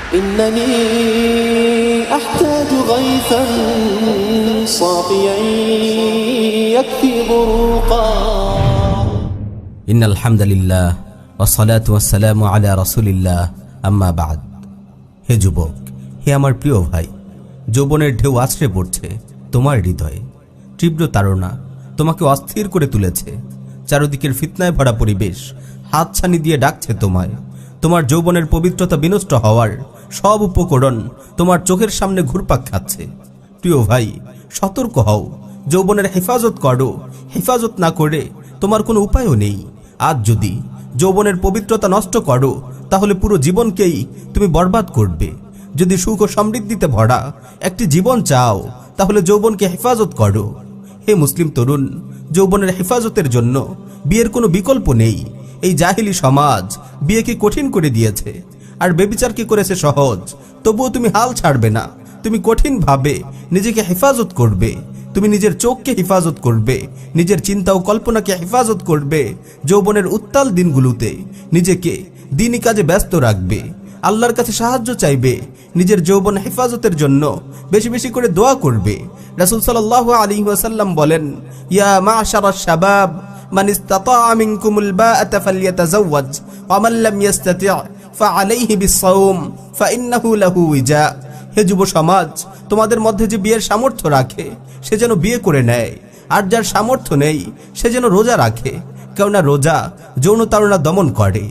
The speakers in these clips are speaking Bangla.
إنني أحتاج غيثا صافيا يكفي بروقا إن الحمد لله والصلاة والسلام على رسول الله أما بعد। হে যুবক, হে আমার প্রিয় ভাই, যৌবনের ঢেউ আছড়ে পড়ছে তোমার হৃদয়ে। তীব্র তাড়না তোমাকে অস্থির করে তুলেছে। চারদিকের ফিতনায় ভরা পরিবেশ হাতছানি দিয়ে ডাকছে তোমায়। তোমার যৌবনের পবিত্রতা বিনষ্ট হওয়ার সব উপকরণ তোমার চোখের সামনে ঘুরপাক খাচ্ছে। প্রিয় ভাই, সতর্ক হও, যৌবনের হেফাজত করো। হেফাজত না করে তোমার কোনো উপায়ও নেই। আজ যদি যৌবনের পবিত্রতা নষ্ট করো তাহলে পুরো জীবনকেই তুমি বরবাদ করবে। যদি সুখ ও সমৃদ্ধিতে ভরা একটি জীবন চাও তাহলে যৌবনকে হেফাজত করো। হে মুসলিম তরুণ, যৌবনের হেফাজতের জন্য বিয়ের কোনো বিকল্প নেই। এই জাহিলি সমাজ বিয়েকে কঠিন করে দিয়েছে আর বেবিচারকে করেছে সহজ। তবুও তুমি হাল ছাড়বে না। তুমি কঠিনভাবে নিজেকে হেফাজত করবে। তুমি নিজের চোখকে হেফাজত করবে, নিজের চিন্তা ও কল্পনাকে হেফাজত করবে। যৌবনের উত্তাল দিনগুলোতে নিজেকে দিনী কাজে ব্যস্ত রাখবে, আল্লাহর কাছে সাহায্য চাইবে, নিজের যৌবন হেফাজতের জন্য বেশি বেশি করে দোয়া করবে। রাসূল সাল্লাল্লাহু আলাইহি ওয়াসাল্লাম বলেন, ইয়া মা'শারাশ শাবাব মান ইসতাতা'a মিনকুমুল বা'আতা ফালইয়াতাযাওয়াজ ওয়া মান লাম ইসতাতি' ফা'আলাইহি বিস-সাওম ফাইন্নাহু লাহু উইজা। হে যুব সমাজ, তোমাদের মধ্যে যে বিয়ের সামর্থ্য রাখে সে যেন বিয়ে করে নেয়, আর যার সামর্থ্য নেই সে যেন রোজা রাখে, কেননা রোজা যৌন তাড়না দমন করে।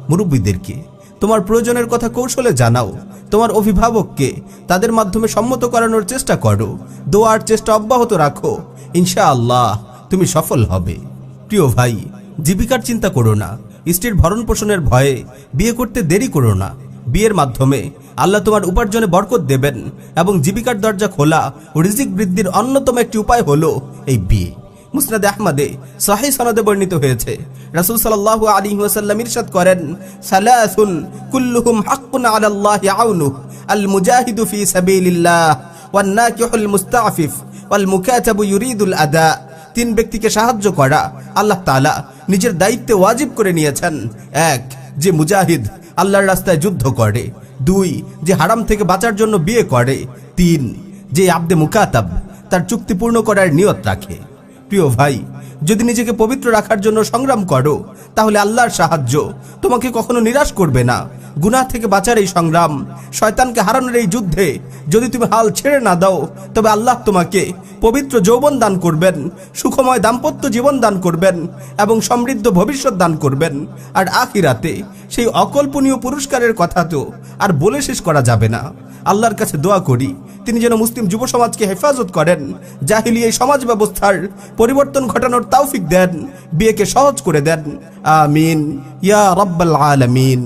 মুরব্বীদেরকে তোমার প্রয়োজনের কথা কৌশলে জানাও। তোমার অভিভাবককে তাদের মাধ্যমে সম্মত করানোর চেষ্টা করো। দোয়ার চেষ্টা অব্যাহত রাখো, ইনশাআল্লাহ তুমি সফল হবে। প্রিয় ভাই, জীবিকার চিন্তা করো না। স্ত্রীর ভরণ পোষণের ভয়ে বিয়ে করতে দেরি করো না। বিয়ের মাধ্যমে আল্লাহ তোমার উপার্জনে বরকত দেবেন এবং জীবিকার দরজা খোলা ও রিজিক বৃদ্ধির অন্যতম একটি উপায় হলো এই বিয়ে। মুসনাদে আহমদে সহিহ সনদে বর্ণিত হয়েছে, রাসূল সাল্লাল্লাহু আলাইহি ওয়াসাল্লাম ইরশাদ করেন, সালাসুন কুল্লুহুম হাক্কুন আলাল্লাহি আউনুহু আল মুজাহিদু ফি সাবিলিল্লাহ ওয়ান নাকিহুল মুস্তাআফিফ ওয়াল মুকাতাবু ইউরিদুল আদা। তিন ব্যক্তিকে সাহায্য করা আল্লাহ তাআলা নিজের দায়িত্বে ওয়াজিব করে নিয়েছেন। এক, যে মুজাহিদ আল্লাহর রাস্তায় যুদ্ধ করে। দুই, যে হারাম থেকে বাঁচার জন্য বিয়ে করে। তিন, যে আবদে মুকাতাব তার চুক্তি পূর্ণ করার নিয়ত রাখে। প্রিয় ভাই, যদি নিজেকে পবিত্র রাখার জন্য সংগ্রাম করো তাহলে আল্লাহর সাহায্য তোমাকে কখনো নিরাশ করবে না। গুনাহ থেকে বাঁচার এই সংগ্রাম, শয়তানকে হারানোর এই যুদ্ধে যদি তুমি হাল ছেড়ে না দাও তবে আল্লাহ তোমাকে পবিত্র যৌবন দান করবেন, সুখময় দাম্পত্য জীবন দান করবেন এবং সমৃদ্ধ ভবিষ্যৎ দান করবেন। আর আখিরাতে সেই অকল্পনীয় পুরস্কারের কথা তো আর বলে শেষ করা যাবে না। আল্লাহর কাছে দোয়া করি তিনি যেন মুসলিম যুব সমাজকে হেফাজত করেন, জাহিলি এই সমাজ ব্যবস্থার পরিবর্তন ঘটানোর তৌফিক দেন, বিয়েকে সহজ করে দেন। আমিন ইয়া রাব্বাল আলামিন।